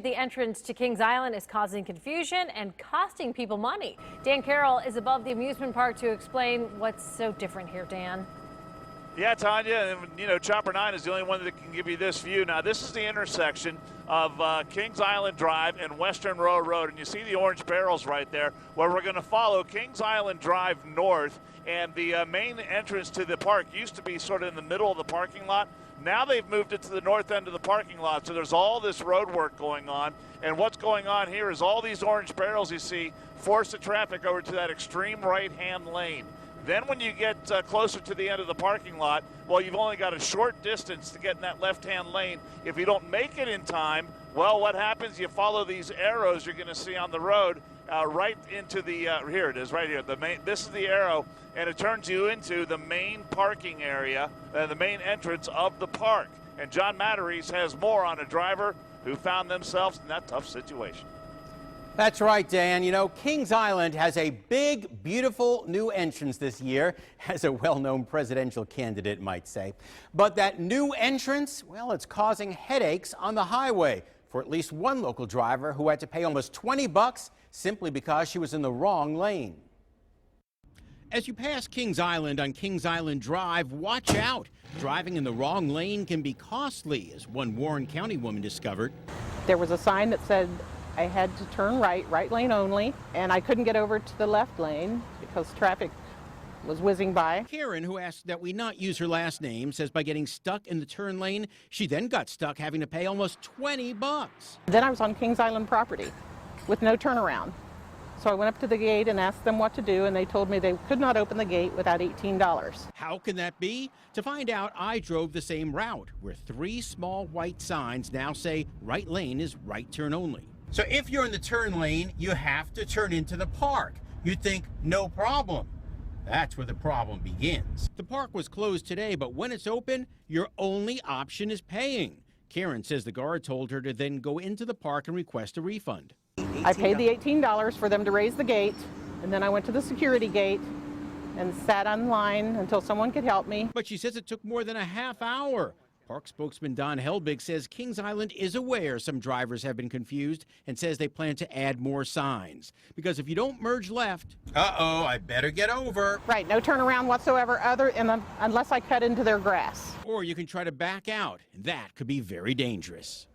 the entrance to Kings Island is causing confusion and costing people money. Dan Carroll is above the amusement park to explain what's so different here, Dan. Yeah, Tanya, and Chopper 9 is the only one that can give you this view. Now, this is the intersection of Kings Island Drive and Western Row Road, and you see the orange barrels right there, where we're going to follow Kings Island Drive north, and the main entrance to the park used to be sort of in the middle of the parking lot. Now they've moved it to the north end of the parking lot, so there's all this road work going on, and what's going on here is all these orange barrels you see force the traffic over to that extreme right-hand lane. Then when you get closer to the end of the parking lot, well, you've only got a short distance to get in that left-hand lane. If you don't make it in time, well, what happens? You follow these arrows you're going to see on the road right into the, here it is, right here. This is the arrow, and it turns you into the main parking area, the main entrance of the park. And John Matarese has more on a driver who found themselves in that tough situation. That's right, Dan. You know, Kings Island has a big, beautiful new entrance this year, as a well-known presidential candidate might say. But that new entrance, well, it's causing headaches on the highway for at least one local driver who had to pay almost $20 simply because she was in the wrong lane. As you pass Kings Island on Kings Island Drive, watch out. Driving in the wrong lane can be costly, as one Warren County woman discovered. There was a sign that said I had to turn right lane only, and I couldn't get over to the left lane because traffic was whizzing by. Karen, who asked that we not use her last name, says by getting stuck in the turn lane, she then got stuck having to pay almost $20. Then I was on Kings Island property with no turnaround. So I went up to the gate and asked them what to do, and they told me they could not open the gate without $18. How can that be? To find out, I drove the same route, where 3 small white signs now say right lane is right turn only. So if you're in the turn lane, you have to turn into the park. You'd think, no problem. That's where the problem begins. The park was closed today, but when it's open, your only option is paying. Karen says the guard told her to then go into the park and request a refund. I paid the $18 for them to raise the gate, and then I went to the security gate and sat on line until someone could help me. But she says it took more than a half hour. Park spokesman Don Helbig says Kings Island is aware some drivers have been confused and says they plan to add more signs. Because if you don't merge left, uh-oh, I better get over. Right, no turnaround whatsoever unless I cut into their grass. Or you can try to back out, and that could be very dangerous.